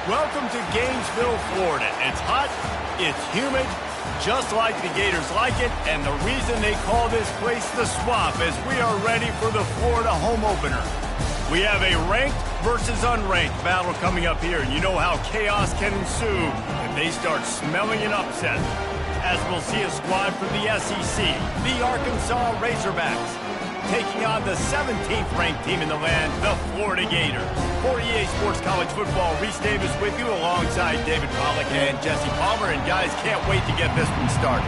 Welcome to Gainesville, Florida. It's hot, it's humid, just like the Gators like it, and the reason they call this place the Swamp is we are ready for the Florida home opener. We have a ranked versus unranked battle coming up here, and you know how chaos can ensue if they start smelling an upset. As we'll see a squad from the SEC, the Arkansas Razorbacks, taking on the 17th ranked team in the land, the Florida Gators. For EA Sports College Football, Reese Davis with you alongside David Pollack and Jesse Palmer. And guys, can't wait to get this one started.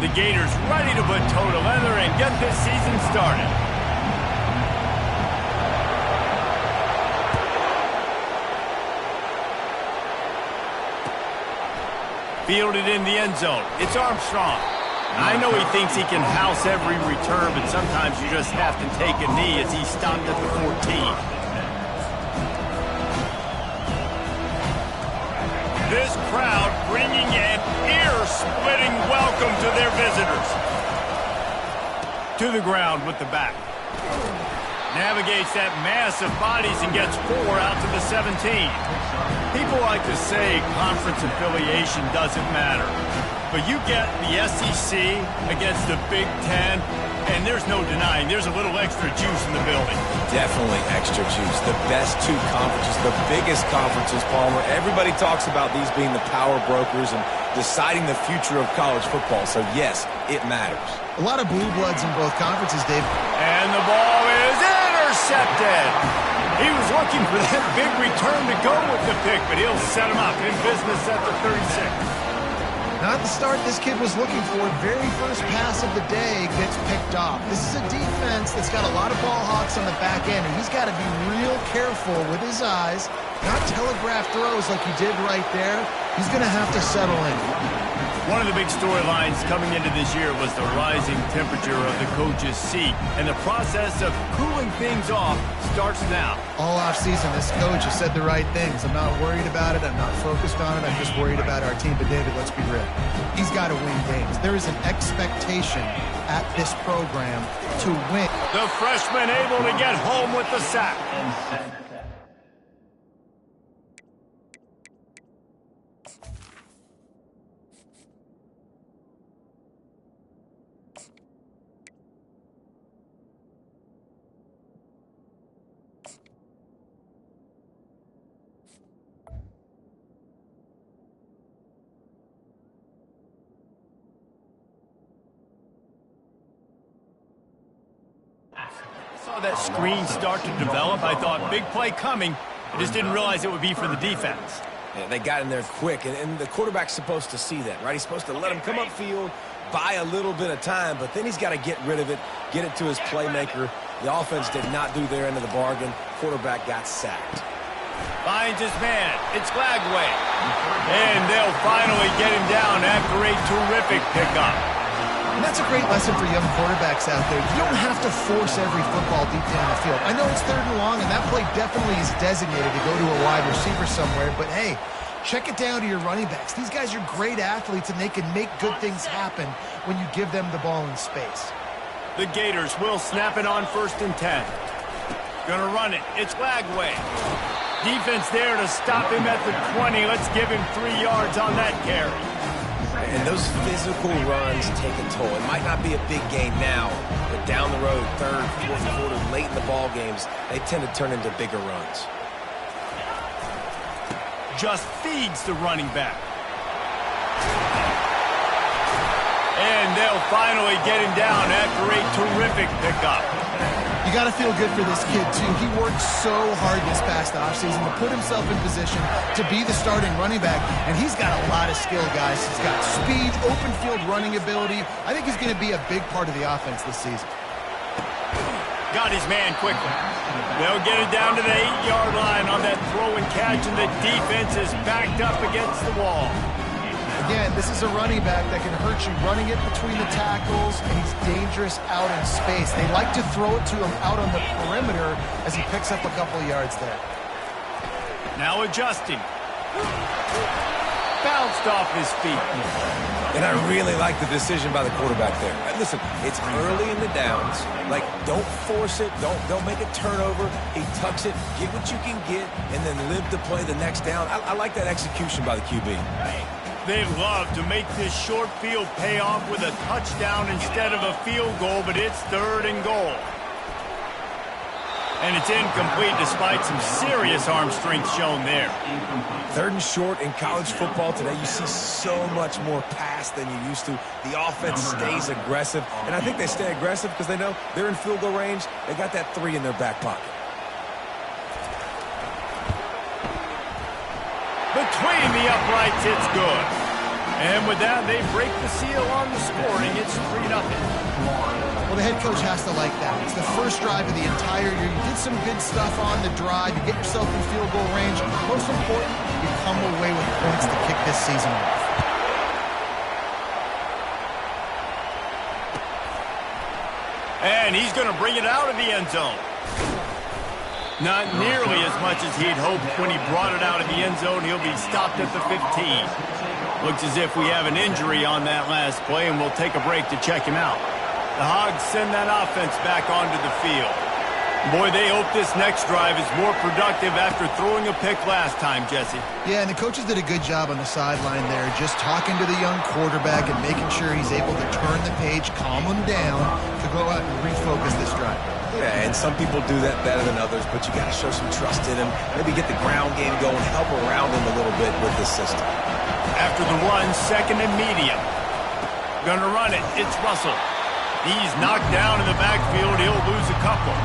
The Gators ready to put toe to leather and get this season started. Fielded in the end zone. It's Armstrong. I know he thinks he can house every return, but sometimes you just have to take a knee as he stopped at the 14. This crowd bringing an ear-splitting welcome to their visitors. To the ground with the back. Navigates that mass of bodies and gets 4 out to the 17. People like to say conference affiliation doesn't matter. But you get the SEC against the Big Ten, and there's no denying there's a little extra juice in the building. Definitely extra juice. The best two conferences, the biggest conferences, Palmer. Everybody talks about these being the power brokers and deciding the future of college football. So, yes, it matters. A lot of blue bloods in both conferences, Dave. And the ball is intercepted. He was looking for that big return to go with the pick, but he'll set him up in business at the 36. Not the start this kid was looking for. Very first pass of the day gets picked off. This is a defense that's got a lot of ball hawks on the back end, and he's got to be real careful with his eyes, not telegraph throws like he did right there. He's going to have to settle in. One of the big storylines coming into this year was the rising temperature of the coach's seat, and the process of cooling things off starts now. All offseason, this coach has said the right things. I'm not worried about it. I'm not focused on it. I'm just worried about our team. But, David, let's be real. He's got to win games. There is an expectation at this program to win. The freshman able to get home with the sack. Saw that screen start to develop. I thought big play coming. I just didn't realize it would be for the defense. Yeah, they got in there quick, and the quarterback's supposed to see that, right? He's supposed to let him come upfield, buy a little bit of time, but then he's got to get rid of it, get it to his playmaker. The offense did not do their end of the bargain. Quarterback got sacked. Finds his man. It's Glagway. And they'll finally get him down after a terrific pickup. And that's a great lesson for young quarterbacks out there. You don't have to force every football deep down the field. I know it's 3rd and long, and that play definitely is designated to go to a wide receiver somewhere, but hey, check it down to your running backs. These guys are great athletes, and they can make good things happen when you give them the ball in space. The Gators will snap it on 1st and 10. Gonna run it. It's Glagway. Defense there to stop him at the 20. Let's give him 3 yards on that carry. And those physical runs take a toll. It might not be a big gain now, but down the road, 3rd, 4th quarter, late in the ball games, they tend to turn into bigger runs. Just feeds the running back. And they'll finally get him down after a terrific pickup. You got to feel good for this kid, too. He worked so hard this past offseason to put himself in position to be the starting running back, and he's got a lot of skill, guys. He's got speed, open field running ability. I think he's going to be a big part of the offense this season. Got his man quickly. They'll get it down to the 8-yard line on that throw and catch, and the defense is backed up against the wall. Again, this is a running back that can hurt you running it between the tackles, and he's dangerous out in space. They like to throw it to him out on the perimeter as he picks up a couple of yards there. Now adjusting. Bounced off his feet. And I really like the decision by the quarterback there. Listen, it's early in the downs. Like, don't force it. Don't make a turnover. He tucks it, get what you can get, and then live to play the next down. I like that execution by the QB. They love to make this short field pay off with a touchdown instead of a field goal, but it's 3rd and goal. And it's incomplete despite some serious arm strength shown there. 3rd and short in college football today. You see so much more pass than you used to. The offense stays aggressive. And I think they stay aggressive because they know they're in field goal range. They got that 3 in their back pocket. Between the uprights, it's good. And with that, they break the seal on the scoring. It's 3-0. Well, the head coach has to like that. It's the first drive of the entire year. You did some good stuff on the drive. You get yourself in field goal range. Most important, you come away with points to kick this season off. And he's going to bring it out of the end zone. Not nearly as much as he'd hoped when he brought it out of the end zone. He'll be stopped at the 15. Looks as if we have an injury on that last play, and we'll take a break to check him out. The Hogs send that offense back onto the field. Boy, they hope this next drive is more productive after throwing a pick last time, Jesse. Yeah, and the coaches did a good job on the sideline there, just talking to the young quarterback and making sure he's able to turn the page, calm him down, to go out and refocus this drive. Yeah, and some people do that better than others, but you got to show some trust in him. Maybe get the ground game going, help around him a little bit with this system. After the run, 2nd and medium. Gonna run it. It's Russell. He's knocked down in the backfield. He'll lose a couple.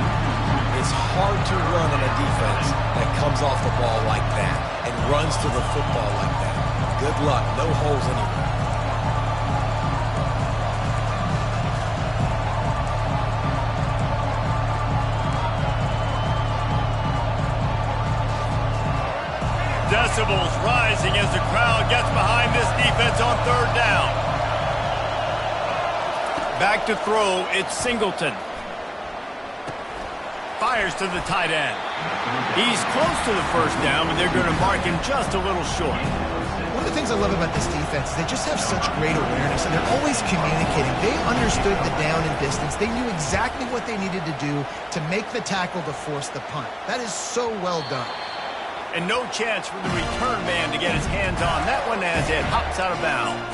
It's hard to run on a defense that comes off the ball like that and runs to the football like that. Good luck. No holes anywhere. Decibels rising as the crowd gets behind this defense on 3rd down. Back to throw, it's Singleton. Fires to the tight end. He's close to the 1st down, but they're going to mark him just a little short. One of the things I love about this defense is they just have such great awareness, and they're always communicating. They understood the down and distance. They knew exactly what they needed to do to make the tackle to force the punt. That is so well done. And no chance for the return man to get his hands on that one as it hops out of bounds.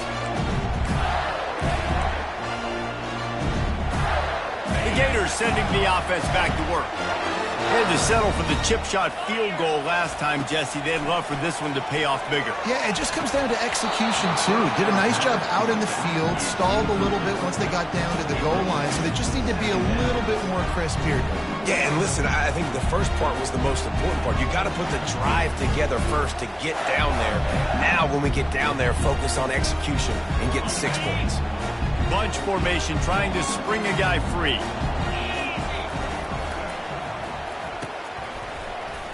The Gators sending the offense back to work. They had to settle for the chip shot field goal last time, Jesse. They'd love for this one to pay off bigger. Yeah, it just comes down to execution, too. Did a nice job out in the field, stalled a little bit once they got down to the goal line, so they just need to be a little bit more crisp here. Yeah, and listen, I think the first part was the most important part. You got to put the drive together first to get down there. Now, when we get down there, focus on execution and getting 6 points. Bunch formation, trying to spring a guy free.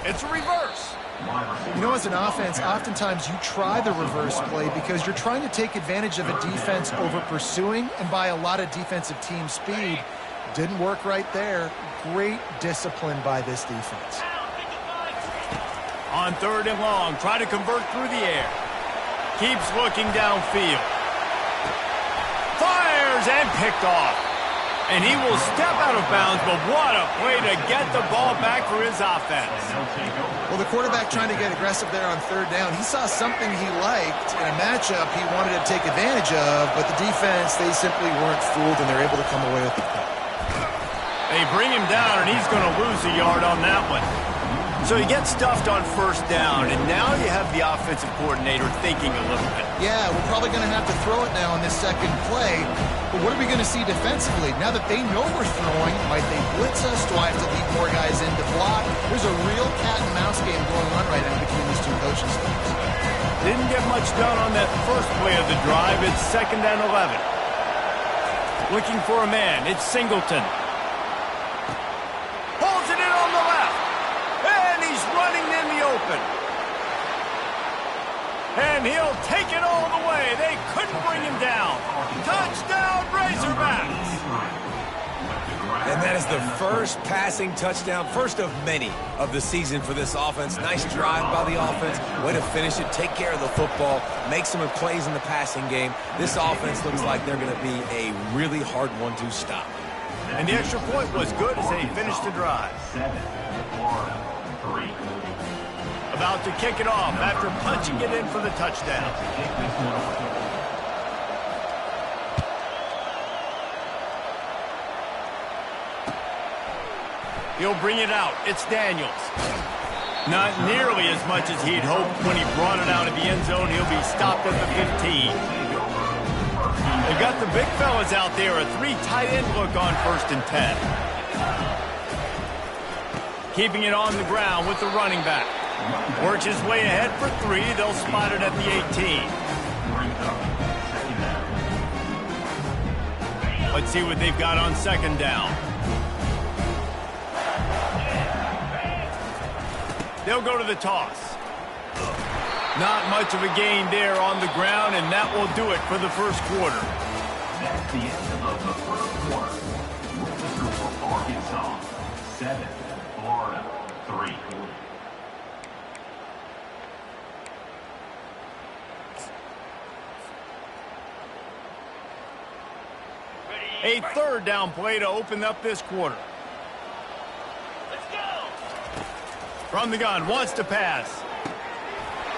It's a reverse. You know, as an offense, oftentimes you try the reverse play because you're trying to take advantage of a defense over pursuing and by a lot of defensive team speed. Didn't work right there. Great discipline by this defense. On 3rd and long, try to convert through the air. Keeps looking downfield. Fires and picked off. And he will step out of bounds, but what a play to get the ball back for his offense. Well, the quarterback trying to get aggressive there on 3rd down. He saw something he liked in a matchup he wanted to take advantage of, but the defense, they simply weren't fooled, and they're able to come away with the play. They bring him down, and he's going to lose a yard on that one. So he gets stuffed on 1st down, and now you have the offensive coordinator thinking a little bit. Yeah, we're probably going to have to throw it now on this 2nd play. But what are we going to see defensively? Now that they know we're throwing, might they blitz us? Do I have to leave more guys in to block? There's a real cat and mouse game going on right now between these two coaching staffs. Didn't get much done on that first play of the drive. It's 2nd and 11. Looking for a man. It's Singleton. Pulls it in on the left. And he's running in the open. And he'll take it all the way. They couldn't bring him down. Touchdown, Razorbacks. And that is the first passing touchdown, first of many of the season for this offense. Nice drive by the offense. Way to finish it, take care of the football, make some plays in the passing game. This offense looks like they're going to be a really hard one to stop. And the extra point was good as they finished the drive. 7-4-3. About to kick it off after punching it in for the touchdown. He'll bring it out. It's Daniels. Not nearly as much as he'd hoped when he brought it out of the end zone. He'll be stopped at the 15. They've got the big fellas out there. A 3 tight end look on 1st and 10. Keeping it on the ground with the running back. Works his way ahead for 3. They'll spot it at the 18. Let's see what they've got on 2nd down. They'll go to the toss. Not much of a gain there on the ground, and that will do it for the first quarter. That's the end of the first quarter. The score for Arkansas, 7, Florida, 3. A 3rd down play to open up this quarter. From the gun, wants to pass.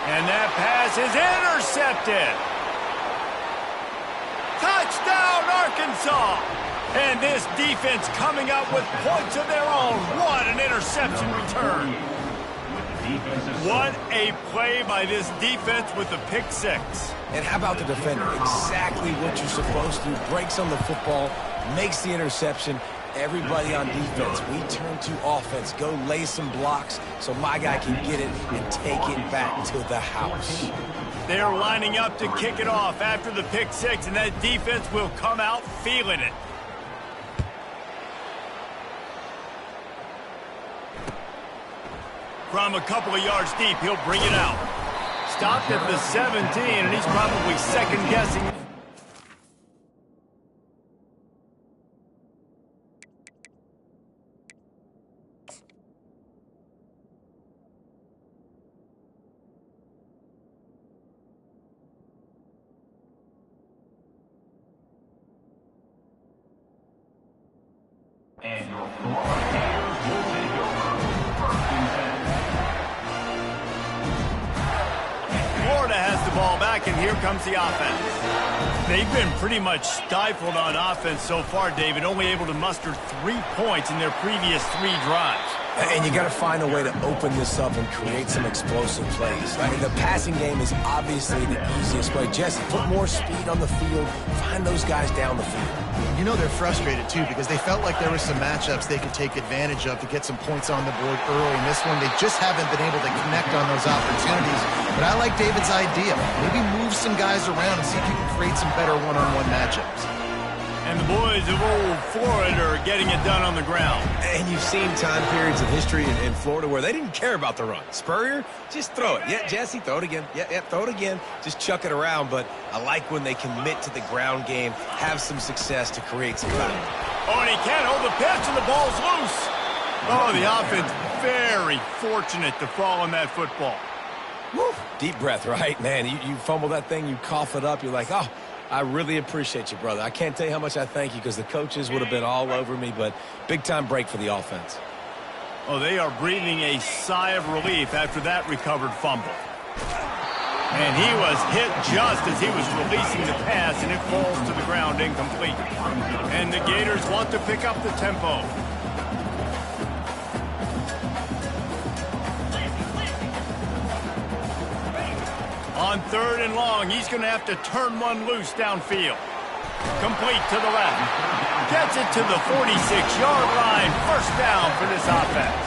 And that pass is intercepted. Touchdown, Arkansas! And this defense coming up with points of their own. What an interception return. What a play by this defense with the pick 6. And how about the defender? Exactly what you're supposed to. Breaks on the football, makes the interception. Everybody on defense, we turn to offense. Go lay some blocks so my guy can get it and take it back to the house. They're lining up to kick it off after the pick 6, and that defense will come out feeling it. From a couple of yards deep, he'll bring it out. Stopped at the 17, and he's probably second-guessing. And your Florida Gators will take over 1st and 10. Florida has the ball back, and here comes the offense. They've been pretty much stifled on offense so far, David, only able to muster 3 points in their previous 3 drives. And you got to find a way to open this up and create some explosive plays. I mean, the passing game is obviously the easiest way. Jesse, put more speed on the field. Find those guys down the field. You know they're frustrated, too, because they felt like there were some matchups they could take advantage of to get some points on the board early. In this one, they just haven't been able to connect on those opportunities. But I like David's idea. Maybe move some guys around and see if you can create some better one-on-one matchups. And the boys of old Florida are getting it done on the ground. And you've seen time periods of history in Florida where they didn't care about the run. Spurrier, just throw it. Yeah, Jesse, throw it again. Yeah, throw it again. Just chuck it around. But I like when they commit to the ground game, have some success to create some time. Oh, and he can't hold the pitch, and the ball's loose. Oh, the offense very fortunate to fall on that football. Woo. Deep breath, right? Man, you fumble that thing, you cough it up, you're like, oh, I really appreciate you, brother. I can't tell you how much I thank you because the coaches would have been all over me, but big-time break for the offense. Oh, they are breathing a sigh of relief after that recovered fumble. And he was hit just as he was releasing the pass, and it falls to the ground incomplete. And the Gators want to pick up the tempo. On 3rd and long, he's going to have to turn one loose downfield. Complete to the left. Gets it to the 46-yard line. 1st down for this offense.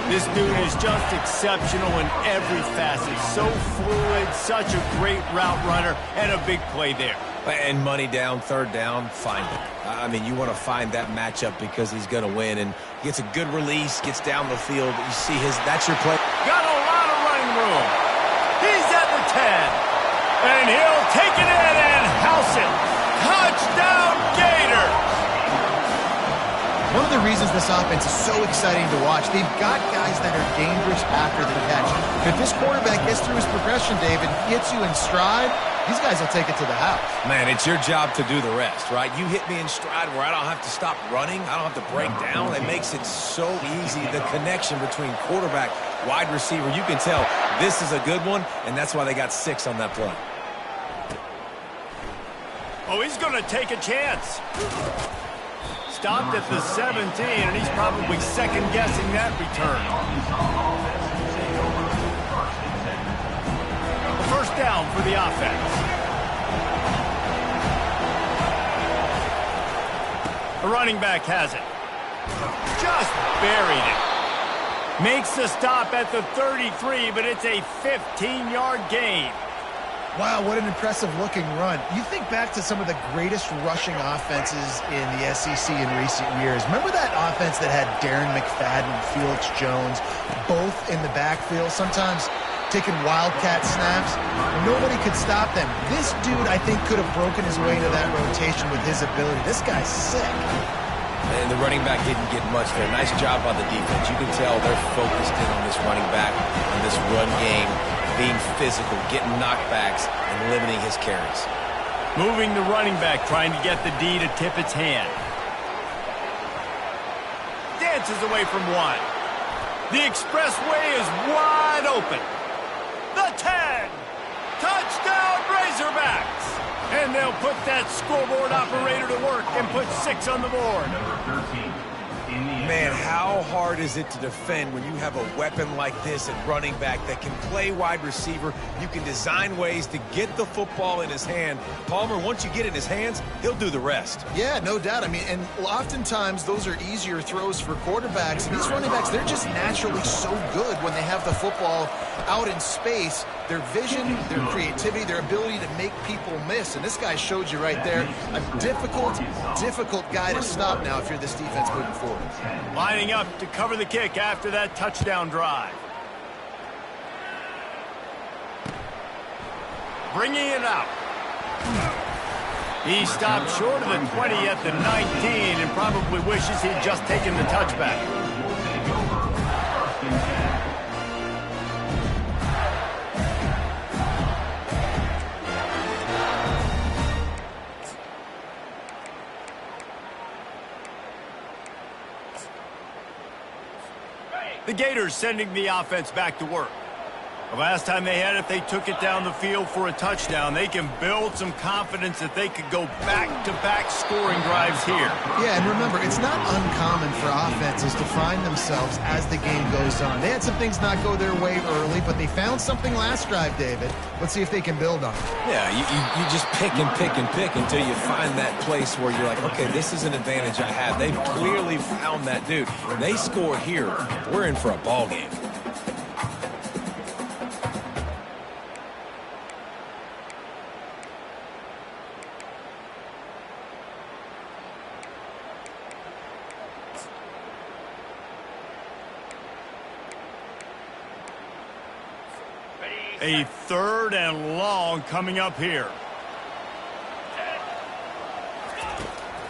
This dude is just exceptional in every facet. So fluid, such a great route runner, and a big play there. And money down, 3rd down, find it. I mean, you want to find that matchup because he's going to win. And gets a good release, gets down the field. You see that's your play. Got a lot of running room. He's at the 10. And he'll take it in and house it. Touchdown, Gators! One of the reasons this offense is so exciting to watch, they've got guys that are dangerous after the catch. And if this quarterback gets through his progression, David, gets you in stride, these guys will take it to the house. Man, it's your job to do the rest, right? You hit me in stride where I don't have to stop running. I don't have to break down. It makes it so easy. The connection between quarterback, wide receiver, you can tell this is a good one, and that's why they got 6 on that play. Oh, he's going to take a chance. Stopped at the 17, and he's probably second-guessing that return. First down for the offense. The running back has it. Just buried it. Makes the stop at the 33, but it's a 15-yard gain. Wow, what an impressive-looking run. You think back to some of the greatest rushing offenses in the SEC in recent years. Remember that offense that had Darren McFadden and Felix Jones both in the backfield, sometimes taking wildcat snaps? Nobody could stop them. This dude, I think, could have broken his way into that rotation with his ability. This guy's sick. And the running back didn't get much there. Nice job by the defense. You can tell they're focused in on this running back, on this run game, being physical, getting knockbacks, and limiting his carries. Moving the running back, trying to get the D to tip its hand. Dances away from one. The expressway is wide open. The 10. Touchdown, Razorbacks. And they'll put that scoreboard operator to work and put 6 on the board. Number 13. Man, how hard is it to defend when you have a weapon like this at running back that can play wide receiver? You can design ways to get the football in his hand. Palmer, once you get it in his hands, he'll do the rest. Yeah, no doubt. I mean, and oftentimes those are easier throws for quarterbacks. These running backs, they're just naturally so good when they have the football out in space. Their vision, their creativity, their ability to make people miss. And this guy showed you right there, a difficult guy to stop now if you're this defense moving forward. Lining up to cover the kick after that touchdown drive. Bringing it out. He stopped short of the 20 at the 19 and probably wishes he'd just taken the touchback. The Gators sending the offense back to work. The last time they had it, they took it down the field for a touchdown. They can build some confidence that they could go back-to-back scoring drives here. Yeah, and remember, it's not uncommon for offenses to find themselves as the game goes on. They had some things not go their way early, but they found something last drive, David. Let's see if they can build on it. Yeah, you just pick and pick and pick until you find that place where you're like, okay, this is an advantage I have. They've clearly found that dude. They score here, we're in for a ball game. A 3rd and long coming up here.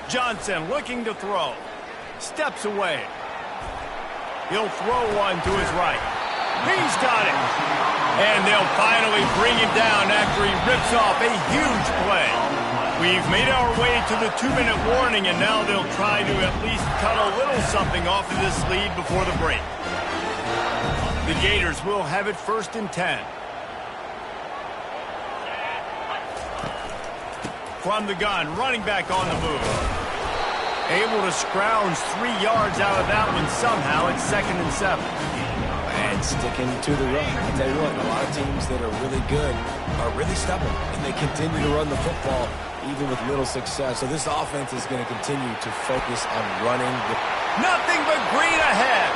Johnson looking to throw. Steps away. He'll throw one to his right. He's got it. And they'll finally bring him down after he rips off a huge play. We've made our way to the 2-minute warning, and now they'll try to at least cut a little something off of this lead before the break. The Gators will have it 1st and 10. From the gun, running back on the move. Able to scrounge 3 yards out of that one somehow. It's 2nd and 7. And sticking to the run. I tell you what, a lot of teams that are really good are really stubborn, and they continue to run the football even with little success. So this offense is going to continue to focus on running. Nothing but green ahead.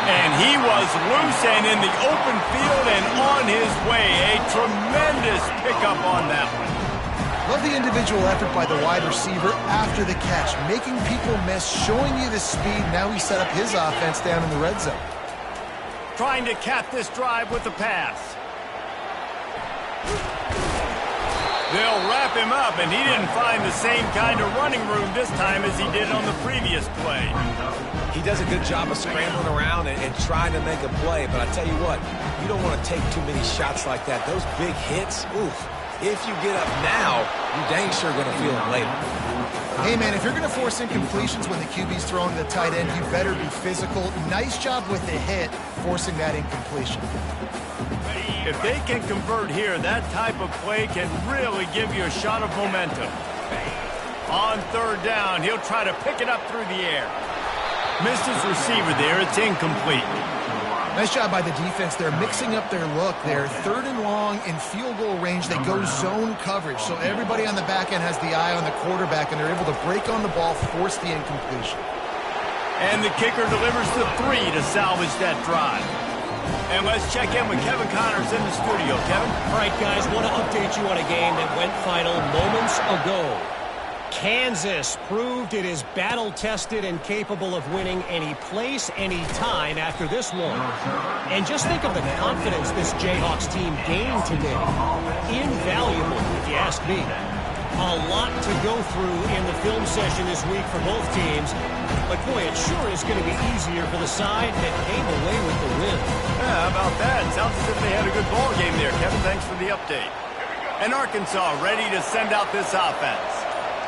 And he was loose and in the open field and on his way. A tremendous pickup on that one. Love the individual effort by the wide receiver after the catch, making people miss, showing you the speed. Now he set up his offense down in the red zone. Trying to cap this drive with the pass. They'll wrap him up, and he didn't find the same kind of running room this time as he did on the previous play. He does a good job of scrambling around and trying to make a play, but I tell you what, you don't want to take too many shots like that. Those big hits, oof. If you get up now, you're dang sure going to feel them later. Hey, man, if you're going to force incompletions when the QB's throwing to the tight end, you better be physical. Nice job with the hit, forcing that incompletion. If they can convert here, that type of play can really give you a shot of momentum. On third down, he'll try to pick it up through the air. Missed his receiver there. It's incomplete. Nice job by the defense. They're mixing up their look. They're third and long in field goal range. They go zone coverage. So everybody on the back end has the eye on the quarterback, and they're able to break on the ball, force the incompletion. And the kicker delivers the 3 to salvage that drive. And let's check in with Kevin Connors in the studio. Kevin? All right, guys, want to update you on a game that went final moments ago. Kansas proved it is battle-tested and capable of winning any place, any time after this one. And just think of the confidence this Jayhawks team gained today. Invaluable, if you ask me. A lot to go through in the film session this week for both teams. But, boy, it sure is going to be easier for the side that came away with the win. Yeah, how about that? Sounds as if they had a good ball game there. Kevin, thanks for the update. And Arkansas ready to send out this offense.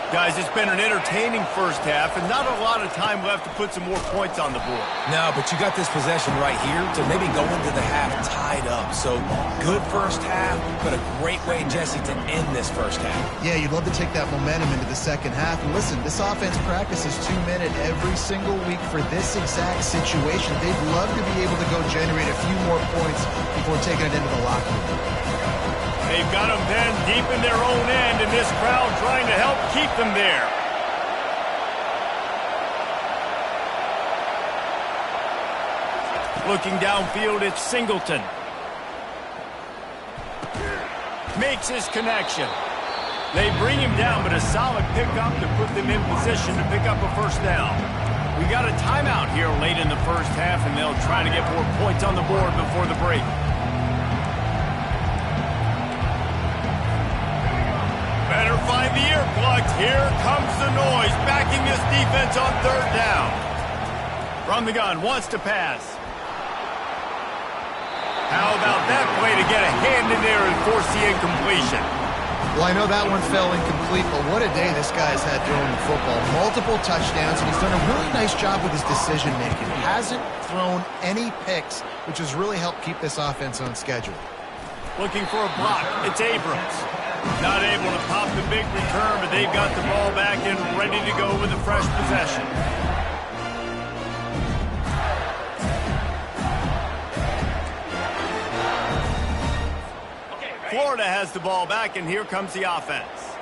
Guys, it's been an entertaining first half and not a lot of time left to put some more points on the board. No, but you got this possession right here to maybe go into the half tied up. So good first half, but a great way, Jesse, to end this first half. Yeah, you'd love to take that momentum into the second half. And listen, this offense practices 2-minute every single week for this exact situation. They'd love to be able to go generate a few more points before taking it into the locker room. They've got them then deep in their own end, and this crowd trying to help keep them there. Looking downfield, it's Singleton. Makes his connection. They bring him down, but a solid pickup to put them in position to pick up a first down. We got a timeout here late in the first half, and they'll try to get more points on the board before the break. Better find the earplugs. Here comes the noise, backing this defense on third down. From the gun, wants to pass. How about that play to get a hand in there and force the incompletion? Well, I know that one fell incomplete, but what a day this guy's had throwing the football. Multiple touchdowns, and he's done a really nice job with his decision-making. Hasn't thrown any picks, which has really helped keep this offense on schedule. Looking for a block. It's Abrams. Not able to pop the big return, but they've got the ball back and ready to go with a fresh possession. Florida has the ball back, and here comes the offense.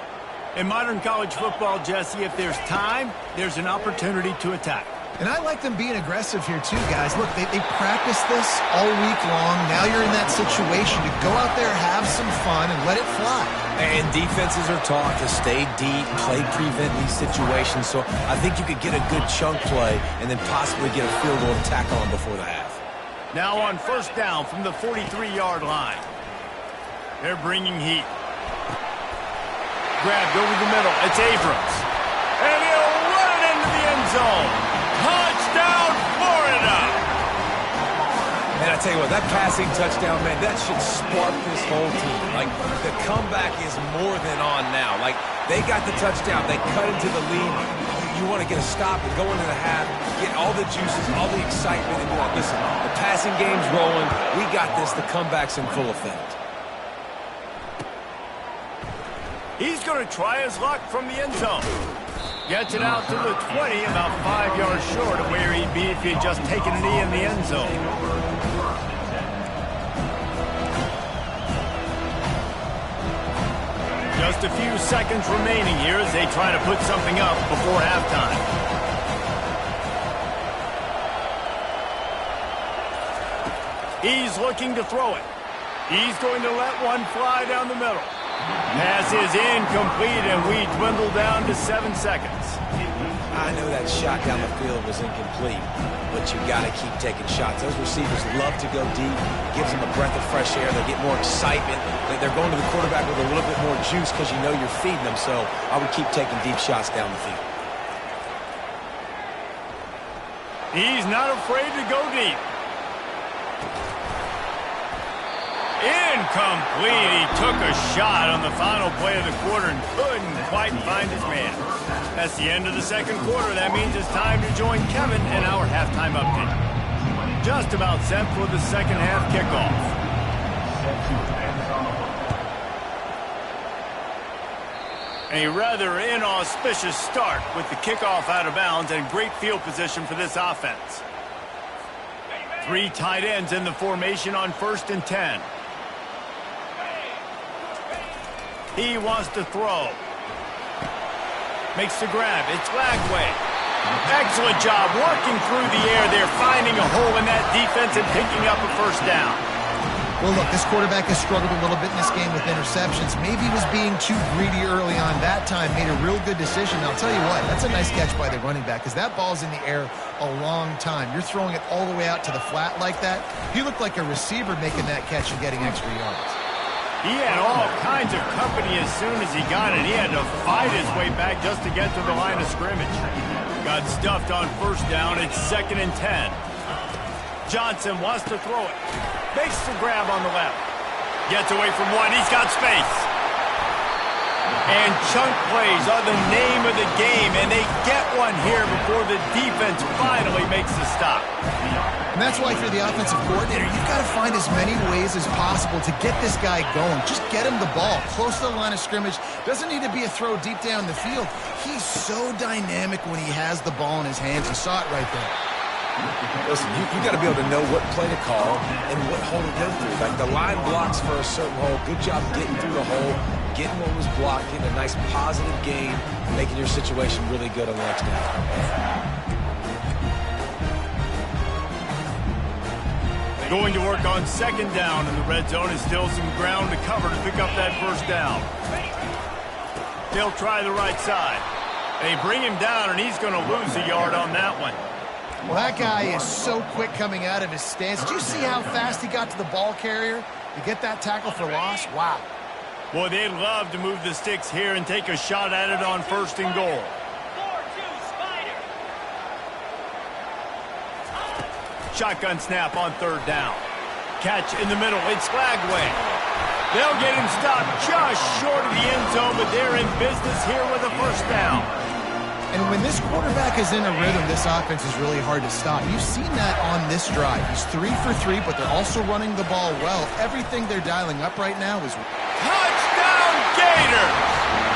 In modern college football, Jesse, if there's time, there's an opportunity to attack. And I like them being aggressive here too, guys. Look, they practiced this all week long. Now you're in that situation to go out there, have some fun, and let it fly. And defenses are taught to stay deep, play prevent these situations. So I think you could get a good chunk play and then possibly get a field goal to tackle on before the half. Now on first down from the 43-yard line. They're bringing heat. Grabbed over the middle. It's Abrams. And he'll run it into the end zone. Touchdown, Florida! And I tell you what, that passing touchdown, man, that should spark this whole team. Like, the comeback is more than on now. Like, they got the touchdown. They cut into the lead. You want to get a stop and go into the half, get all the juices, all the excitement, and be like, listen, the passing game's rolling. We got this. The comeback's in full effect. He's going to try his luck from the end zone. Gets it out to the 20, about 5 yards short of where he'd be if he had just taken a knee in the end zone. Just a few seconds remaining here as they try to put something up before halftime. He's looking to throw it. He's going to let one fly down the middle. Pass is incomplete, and we dwindle down to 7 seconds. I know that shot down the field was incomplete, but you got to keep taking shots. Those receivers love to go deep. It gives them a breath of fresh air. They get more excitement. They're going to the quarterback with a little bit more juice because you know you're feeding them. So I would keep taking deep shots down the field. He's not afraid to go deep. Incomplete. He took a shot on the final play of the quarter and couldn't quite find his man. That's the end of the second quarter. That means it's time to join Kevin in our halftime update. Just about set for the second half kickoff. A rather inauspicious start with the kickoff out of bounds and great field position for this offense. 3 tight ends in the formation on 1st and 10. He wants to throw. Makes the grab. It's Lagway. Excellent job working through the air there, finding a hole in that defense and picking up a first down. Well, look, this quarterback has struggled a little bit in this game with interceptions. Maybe he was being too greedy early on. That time made a real good decision. I'll tell you what, that's a nice catch by the running back because that ball's in the air a long time. You're throwing it all the way out to the flat like that. He looked like a receiver making that catch and getting extra yards. He had all kinds of company as soon as he got it. He had to fight his way back just to get to the line of scrimmage. Got stuffed on first down. It's 2nd and 10. Johnson wants to throw it. Makes the grab on the left. Gets away from one. He's got space. And chunk plays are the name of the game, and they get one here before the defense finally makes the stop. And that's why if you're the offensive coordinator, you've got to find as many ways as possible to get this guy going. Just get him the ball close to the line of scrimmage. Doesn't need to be a throw deep down the field. He's so dynamic when he has the ball in his hands. You saw it right there. Listen, you got to be able to know what play to call and what hole to go through. Like the line blocks for a certain hole. Good job getting through the hole, getting what was blocked, getting a nice positive gain, making your situation really good on the next down. Going to work on 2nd down in the red zone is still some ground to cover to pick up that first down. They'll try the right side. They bring him down, and he's going to lose a yard on that one. Well, that guy is so quick coming out of his stance. Did you see how fast he got to the ball carrier to get that tackle for loss? Wow. Boy, they'd love to move the sticks here and take a shot at it on 1st and goal. Shotgun snap on 3rd down. Catch in the middle. It's Lagway. They'll get him stopped just short of the end zone, but they're in business here with a first down. And when this quarterback is in a rhythm, this offense is really hard to stop. You've seen that on this drive. He's 3 for 3, but they're also running the ball well. Everything they're dialing up right now is... Touchdown, Gators!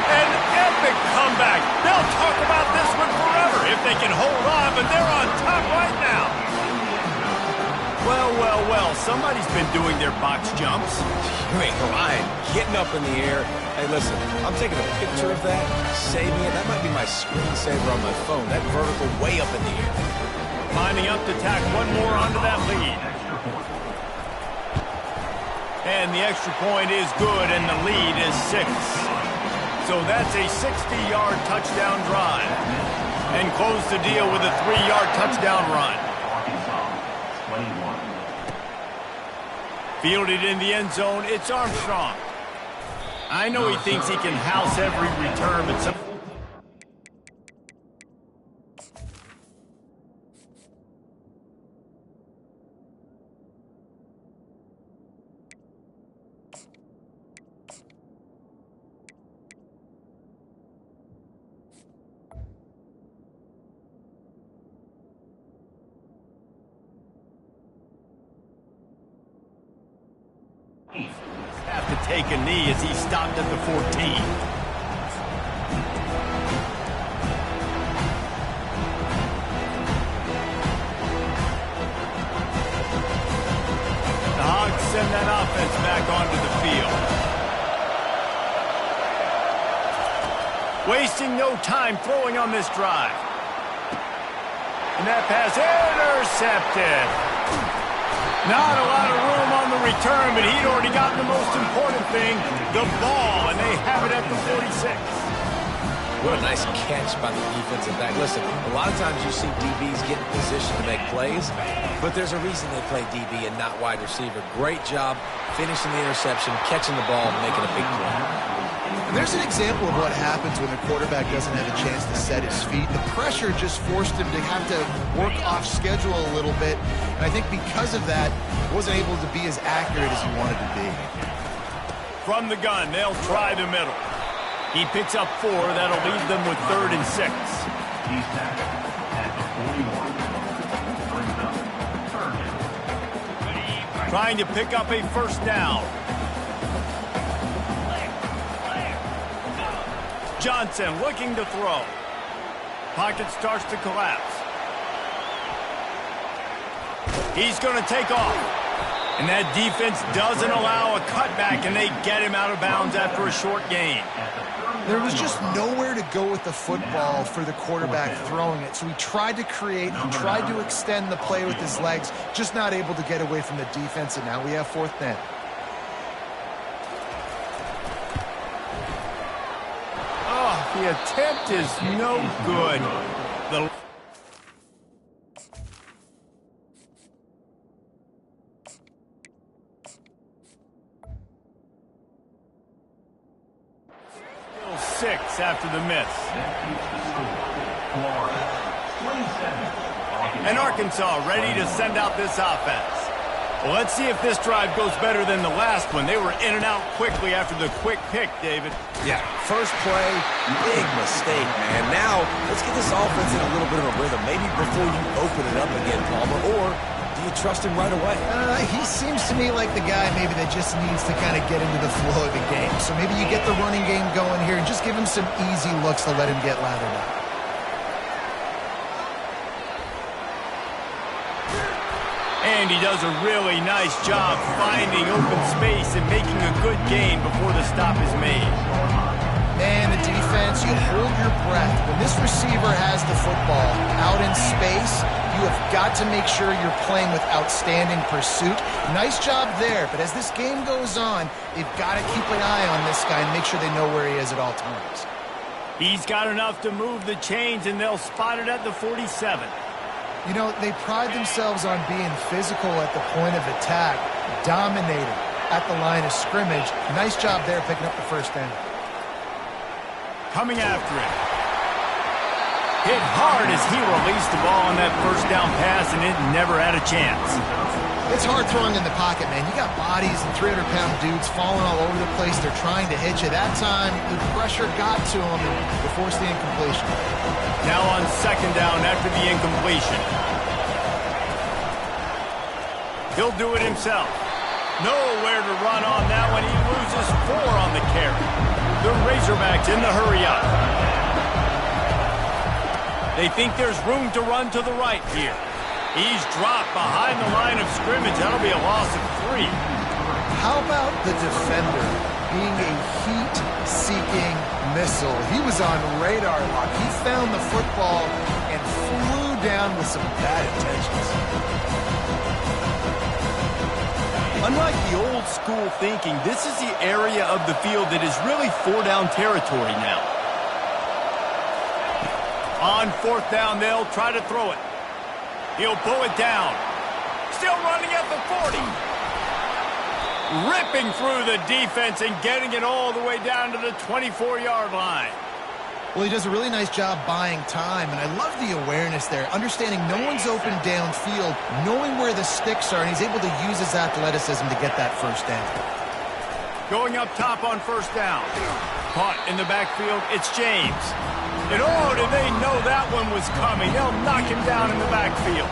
An epic comeback. They'll talk about this one forever if they can hold on, but they're on top right now. Well, well, well, somebody's been doing their box jumps. You ain't lying. Getting up in the air. Hey, listen, I'm taking a picture of that, saving it. That might be my screensaver on my phone. That vertical way up in the air. Lining up to tack one more onto that lead. And the extra point is good, and the lead is 6. So that's a 60-yard touchdown drive. And close the deal with a 3-yard touchdown run. Fielded in the end zone, it's Armstrong. I know he thinks he can house every return, but some... have to take a knee as he stopped at the 14. The Hogs send that offense back onto the field. Wasting no time throwing on this drive. And that pass intercepted. Not a lot of room on the return, but he'd already gotten the most important thing, the ball, and they have it at the 46. What a nice catch by the defensive back. Listen, a lot of times you see DBs get in position to make plays, but there's a reason they play DB and not wide receiver. Great job finishing the interception, catching the ball, and making a big play. And there's an example of what happens when the quarterback doesn't have a chance to set his feet. The pressure just forced him to have to work off schedule a little bit. And I think because of that, he wasn't able to be as accurate as he wanted to be. From the gun, they'll try the middle. He picks up 4. That'll leave them with 3rd and 6. He's tackled at the 41. Brings up 3rd down. Trying to pick up a first down. Johnson looking to throw. Pocket starts to collapse. He's going to take off. And that defense doesn't allow a cutback, and they get him out of bounds after a short gain. There was just nowhere to go with the football for the quarterback throwing it. So he tried to create, he tried to extend the play with his legs, just not able to get away from the defense, and now we have 4th down. The attempt is no good. Still 6 after the miss. And Arkansas ready to send out this offense. Well, let's see if this drive goes better than the last one. They were in and out quickly after the quick pick, David. Yeah, first play, big mistake, man. Now, let's get this offense in a little bit of a rhythm. Maybe before you open it up again, Palmer, or do you trust him right away? He seems to me like the guy maybe that just needs to kind of get into the flow of the game. So maybe you get the running game going here and just give him some easy looks to let him get lathered up. And he does a really nice job finding open space and making a good gain before the stop is made. Man, the defense, you hold your breath. When this receiver has the football out in space, you have got to make sure you're playing with outstanding pursuit. Nice job there, but as this game goes on, they've got to keep an eye on this guy and make sure they know where he is at all times. He's got enough to move the chains, and they'll spot it at the 47. You know, they pride themselves on being physical at the point of attack, dominating at the line of scrimmage. Nice job there picking up the first down. Coming after it. Hit hard as he released the ball on that first down pass, and it never had a chance. It's hard throwing in the pocket, man. You got bodies and 300-pound dudes falling all over the place. They're trying to hit you. That time, the pressure got to him and they forced the incompletion. Now on 2nd down after the incompletion. He'll do it himself. Nowhere to run on that one. He loses 4 on the carry. The Razorbacks in the hurry up. They think there's room to run to the right here. He's dropped behind the line of scrimmage. That'll be a loss of 3. How about the defender being a heat-seeking missile? He was on radar lock. He found the football and flew down with some bad intentions. Unlike the old school thinking, this is the area of the field that is really 4-down territory now. On 4th down, they'll try to throw it. He'll pull it down. Still running at the 40. Ripping through the defense and getting it all the way down to the 24-yard line. Well, he does a really nice job buying time, and I love the awareness there, understanding no one's open downfield, knowing where the sticks are, and he's able to use his athleticism to get that first down. Going up top on 1st down. Caught in the backfield, it's James. And oh, did they know that one was coming. They'll knock him down in the backfield.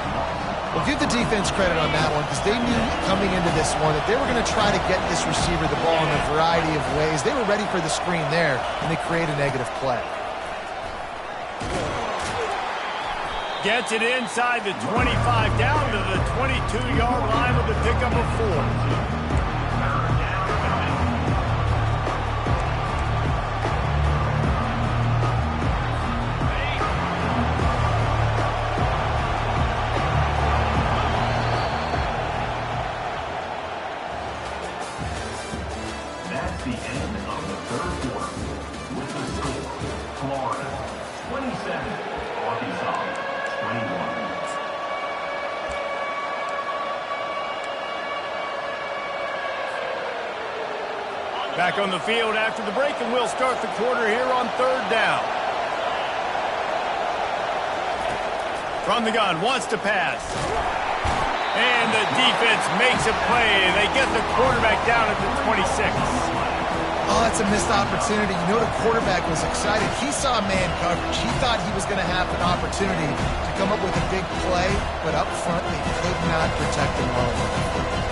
Well, give the defense credit on that one because they knew coming into this one that they were going to try to get this receiver the ball in a variety of ways. They were ready for the screen there, and they create a negative play. Gets it inside the 25, down to the 22-yard line with the pickup of 4. That's the end of the 3rd quarter. With the score, Florida Back on the field after the break, and we'll start the quarter here on 3rd down. From the gun, wants to pass. And the defense makes a play. They get the quarterback down at the 26. Oh, that's a missed opportunity. You know the quarterback was excited. He saw man coverage. He thought he was going to have an opportunity to come up with a big play, but up front they could not protect him well enough.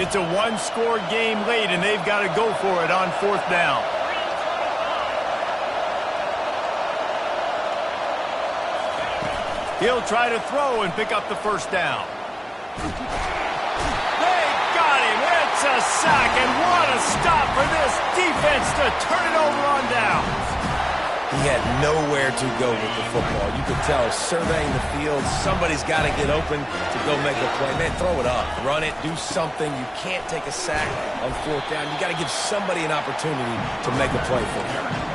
It's a one-score game late, and they've got to go for it on 4th down. He'll try to throw and pick up the 1st down. They got him. It's a sack, and what a stop for this defense to turn it over on downs. He had nowhere to go with the football. You could tell, surveying the field, somebody's got to get open to go make a play. Man, throw it up, run it, do something. You can't take a sack on 4th down. You got to give somebody an opportunity to make a play for you.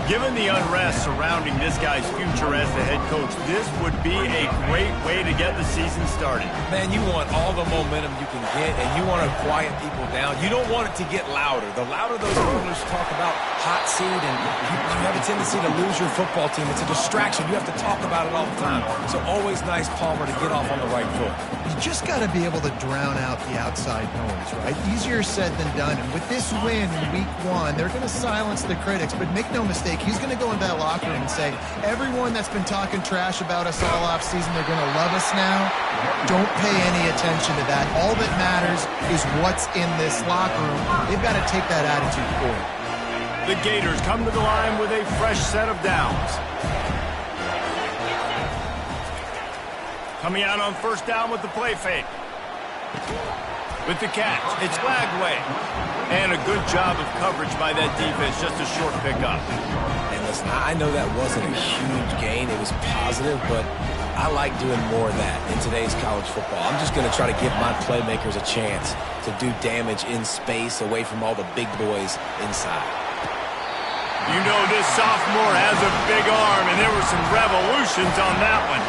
Given the unrest surrounding this guy's future as the head coach, this would be a great way to get the season started. Man, you want all the momentum you can get, and you want to quiet people down. You don't want it to get louder. The louder those rumors talk about hot seat, and you have a tendency to lose your football team. It's a distraction. You have to talk about it all the time. So always nice, Palmer, to get off on the right foot. You just got to be able to drown out the outside noise, right? Easier said than done. And with this win in week 1, they're going to silence the critics. But make no mistake, he's going to go into that locker room and say, everyone that's been talking trash about us all off season, they're going to love us now. Don't pay any attention to that. All that matters is what's in this locker room. They've got to take that attitude forward. The Gators come to the line with a fresh set of downs. Coming out on 1st down with the play fake. With the catch, it's Lagway. And a good job of coverage by that defense, just a short pickup. And listen, I know that wasn't a huge gain. It was positive, but I like doing more of that in today's college football. I'm just going to try to give my playmakers a chance to do damage in space away from all the big boys inside. You know this sophomore has a big arm, and there were some revolutions on that one.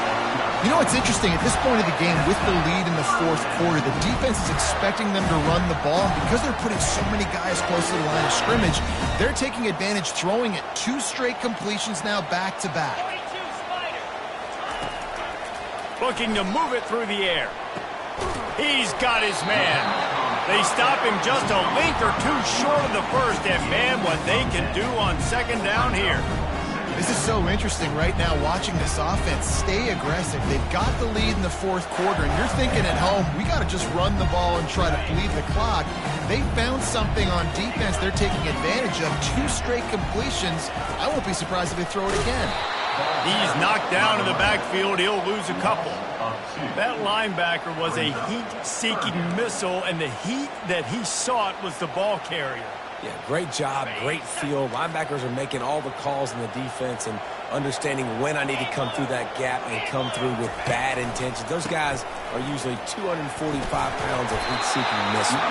You know what's interesting? At this point of the game, with the lead in the 4th quarter, the defense is expecting them to run the ball. And because they're putting so many guys close to the line of scrimmage, they're taking advantage, throwing it 2 straight completions now back-to-back. Looking to move it through the air. He's got his man. They stop him just a length or 2 short of the 1st, and man, what they can do on 2nd down here. This is so interesting right now, watching this offense stay aggressive. They've got the lead in the 4th quarter, and you're thinking at home, we got to just run the ball and try to bleed the clock. They found something on defense they're taking advantage of. 2 straight completions. I won't be surprised if they throw it again. He's knocked down in the backfield. He'll lose a couple. That linebacker was a heat-seeking missile, and the heat that he sought was the ball carrier. Yeah, great job, great feel. Linebackers are making all the calls in the defense and understanding when I need to come through that gap and come through with bad intentions. Those guys are usually 245 pounds of heat-seeking missile.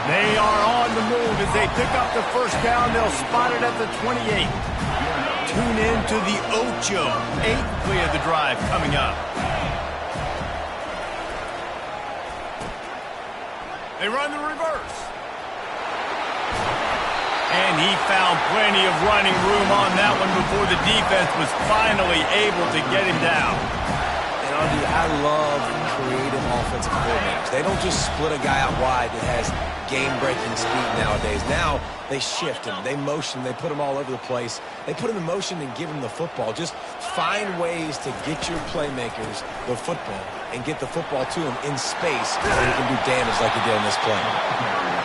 They are on the move as they pick up the 1st down. They'll spot it at the 28. Tune in to the Ocho. 8th play of the drive coming up. They run the reverse. And he found plenty of running room on that one before the defense was finally able to get him down. And Andy, I love creative offensive coordinators. They don't just split a guy out wide that has game-breaking speed nowadays. Now they shift him, they motion, they put him all over the place. They put him in motion and give him the football. Just find ways to get your playmakers the football and get the football to him in space so he can do damage like he did on this play.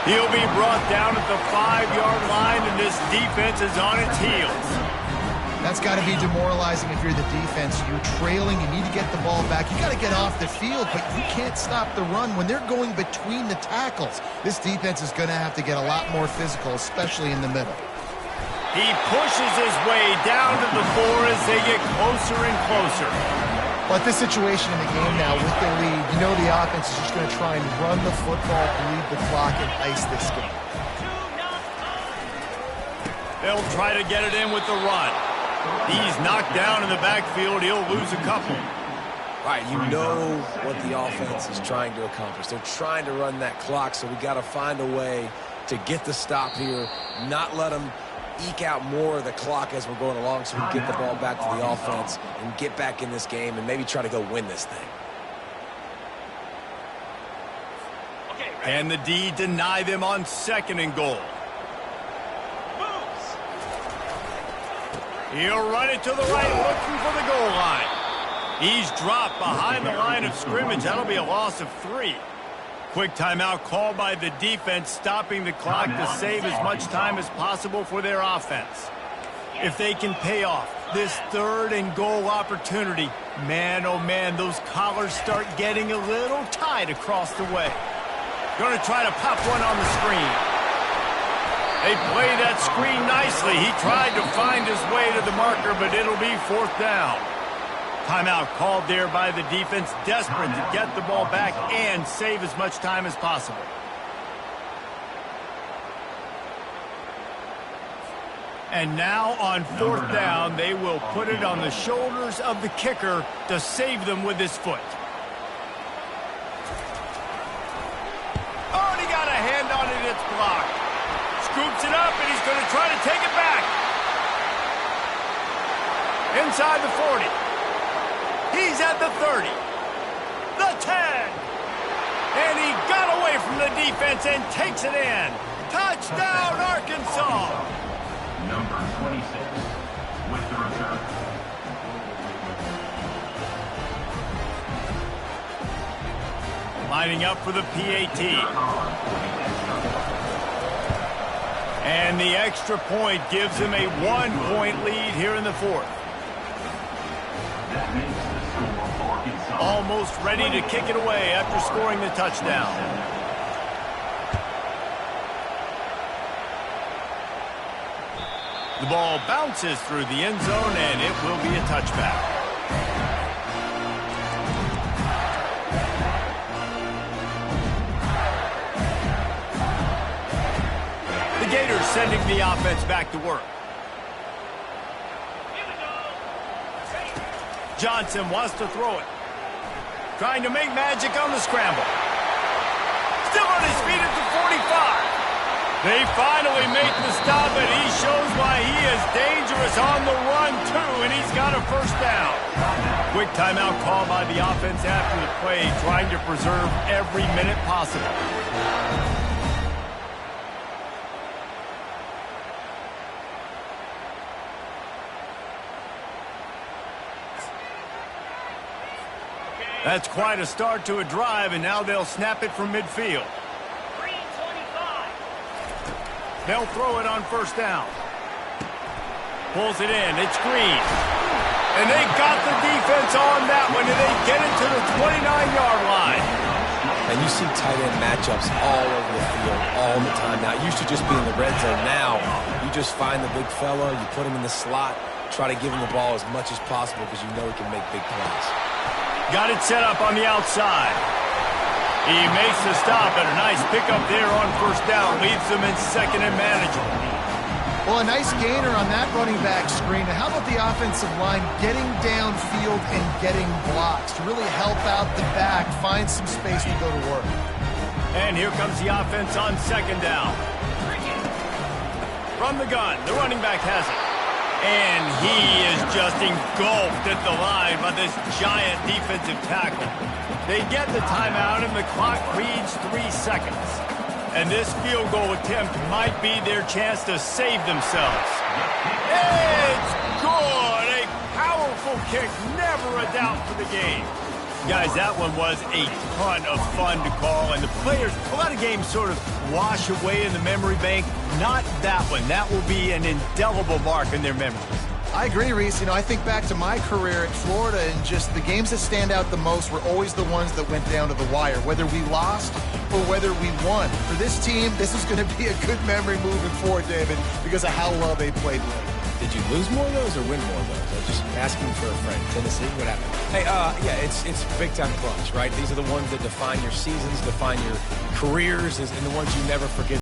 He'll be brought down at the 5-yard line, and this defense is on its heels. That's got to be demoralizing if you're the defense. You're trailing, you need to get the ball back. You got to get off the field, but you can't stop the run. When they're going between the tackles, this defense is going to have to get a lot more physical, especially in the middle. He pushes his way down to the 4 as they get closer and closer. But this situation in the game now with the lead, you know the offense is just going to try and run the football, bleed the clock, and ice this game. They'll try to get it in with the run. He's knocked down in the backfield. He'll lose a couple. All right, you know what the offense is trying to accomplish. They're trying to run that clock, so we got to find a way to get the stop here, not let them eke out more of the clock as we're going along so we can get the ball back to the offense and get back in this game and maybe try to go win this thing. Can the D deny them on 2nd and goal? He'll run it to the right, looking for the goal line. He's dropped behind the line of scrimmage. That'll be a loss of 3. Quick timeout called by the defense, stopping the clock to save as much time as possible for their offense. If they can pay off this 3rd and goal opportunity, man, oh man, those collars start getting a little tight across the way. Going to try to pop one on the screen. They play that screen nicely. He tried to find his way to the marker, but it'll be 4th down. Timeout called there by the defense, desperate to get the ball back and save as much time as possible. And now on 4th down, they will put it on the shoulders of the kicker to save them with his foot. Oh, and he got a hand on it. It's blocked. Scoops it up, and he's going to try to take it back. Inside the 40. He's at the 30. The 10. And he got away from the defense and takes it in. Touchdown, Arkansas. Number 26 with the return. Lining up for the PAT. And the extra point gives him a 1-point lead here in the 4th. That makes the score Arkansas. Almost ready to kick it away after scoring the touchdown. The ball bounces through the end zone, and it will be a touchback. The Gators sending the offense back to work. Johnson wants to throw it. Trying to make magic on the scramble. Still on his feet at the 45. They finally make the stop, and he shows why he is dangerous on the run, too, and he's got a 1st down. Quick timeout called by the offense after the play, trying to preserve every minute possible. That's quite a start to a drive, and now they'll snap it from midfield. They'll throw it on 1st down. Pulls it in. It's Green. And they got the defense on that one, and they get it to the 29-yard line. And you see tight end matchups all over the field all the time. Now, it used to just be in the red zone. Now, you just find the big fella, you put him in the slot, try to give him the ball as much as possible because you know he can make big plays. Got it set up on the outside. He makes the stop, and a nice pickup there on 1st down. Leaves them in 2nd and manageable. Well, a nice gainer on that running back screen. How about the offensive line getting downfield and getting blocks to really help out the back, find some space to go to work? And here comes the offense on 2nd down. From the gun, the running back has it. And he is just engulfed at the line by this giant defensive tackle. They get the timeout, and the clock reads 3 seconds. And this field goal attempt might be their chance to save themselves. It's good! A powerful kick, never a doubt for the game. Guys, that one was a ton of fun to call, and the players, a lot of games sort of wash away in the memory bank. Not that one. That will be an indelible mark in their memories. I agree, Reese. I think back to my career at Florida, and just the games that stand out the most were always the ones that went down to the wire, whether we lost or whether we won. For this team, this is going to be a good memory moving forward, David, because of how well they played late. Did you lose more of those or win more of those? I was just asking for a friend. Tennessee, what happened? Hey, yeah, it's big-time clutch, right? These are the ones that define your seasons, define your careers, and the ones you never forget.